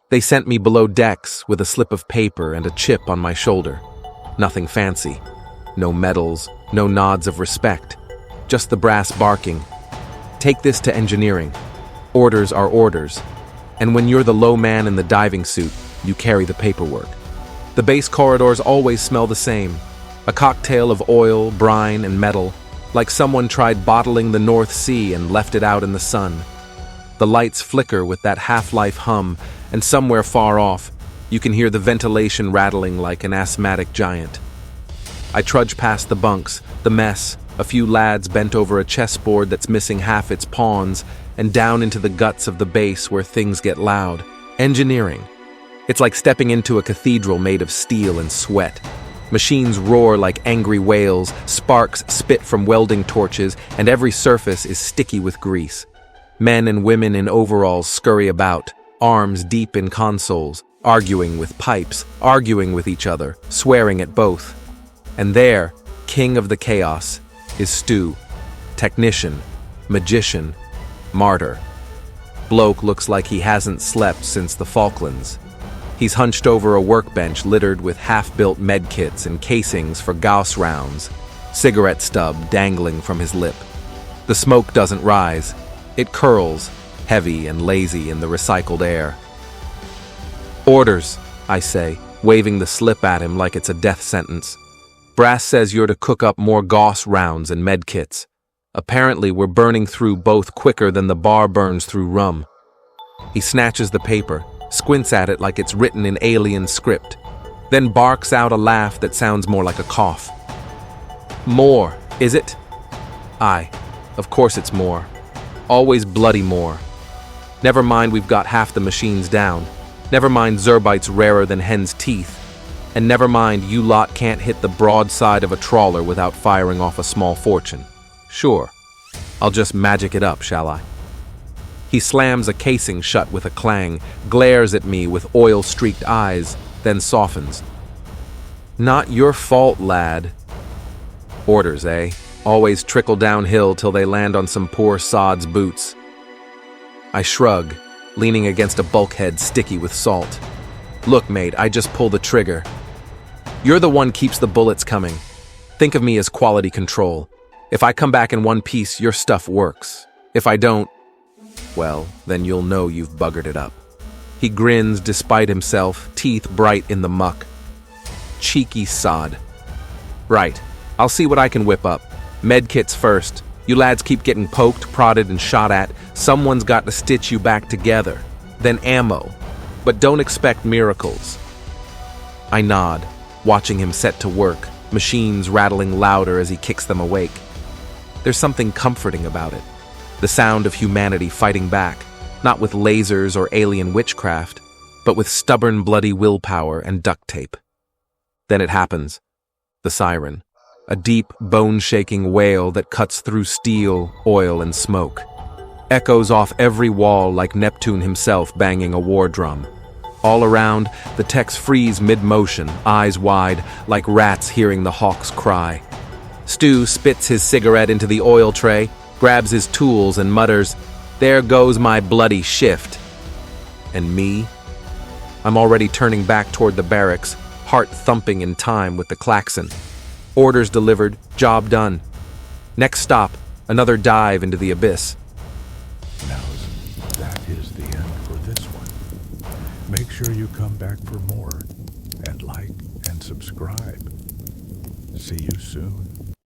They sent me below decks with a slip of paper and a chip on my shoulder. Nothing fancy. No medals, no nods of respect. Just the brass barking. Take this to engineering. Orders are orders. And when you're the low man in the diving suit, you carry the paperwork. The base corridors always smell the same. A cocktail of oil, brine, and metal, like someone tried bottling the North Sea and left it out in the sun. The lights flicker with that half-life hum, and somewhere far off, you can hear the ventilation rattling like an asthmatic giant. I trudge past the bunks, the mess, a few lads bent over a chessboard that's missing half its pawns, and down into the guts of the base where things get loud. Engineering. It's like stepping into a cathedral made of steel and sweat. Machines roar like angry whales, sparks spit from welding torches, and every surface is sticky with grease. Men and women in overalls scurry about, arms deep in consoles, arguing with pipes, arguing with each other, swearing at both. And there, king of the chaos, is Stu, technician, magician, martyr. Bloke looks like he hasn't slept since the Falklands. He's hunched over a workbench littered with half-built medkits and casings for Gauss rounds, cigarette stub dangling from his lip. The smoke doesn't rise. It curls, heavy and lazy in the recycled air. Orders, I say, waving the slip at him like it's a death sentence. Brass says you're to cook up more Gauss rounds and medkits. Apparently we're burning through both quicker than the bar burns through rum. He snatches the paper, squints at it like it's written in alien script, then barks out a laugh that sounds more like a cough. More, is it? Aye, of course it's more. Always bloody more. Never mind we've got half the machines down. Never mind Zerbite's rarer than hen's teeth. And never mind you lot can't hit the broadside of a trawler without firing off a small fortune. Sure, I'll just magic it up, shall I? He slams a casing shut with a clang, glares at me with oil-streaked eyes, then softens. Not your fault, lad. Orders, eh? Always trickle downhill till they land on some poor sod's boots. I shrug, leaning against a bulkhead sticky with salt. Look, mate, I just pull the trigger. You're the one keeps the bullets coming. Think of me as quality control. If I come back in one piece, your stuff works. If I don't, well, then you'll know you've buggered it up. He grins despite himself, teeth bright in the muck. Cheeky sod. Right, I'll see what I can whip up. Medkits first. You lads keep getting poked, prodded, and shot at. Someone's got to stitch you back together. Then ammo. But don't expect miracles. I nod, watching him set to work, machines rattling louder as he kicks them awake. There's something comforting about it. The sound of humanity fighting back, not with lasers or alien witchcraft, but with stubborn bloody willpower and duct tape. Then it happens. The siren. A deep, bone-shaking wail that cuts through steel, oil, and smoke. Echoes off every wall like Neptune himself banging a war drum. All around, the techs freeze mid-motion, eyes wide, like rats hearing the hawks cry. Stu spits his cigarette into the oil tray, grabs his tools and mutters, "There goes my bloody shift." And me? I'm already turning back toward the barracks, heart thumping in time with the klaxon. Orders delivered, job done. Next stop, another dive into the abyss. Now, that is the end for this one. Make sure you come back for more, and like and subscribe. See you soon.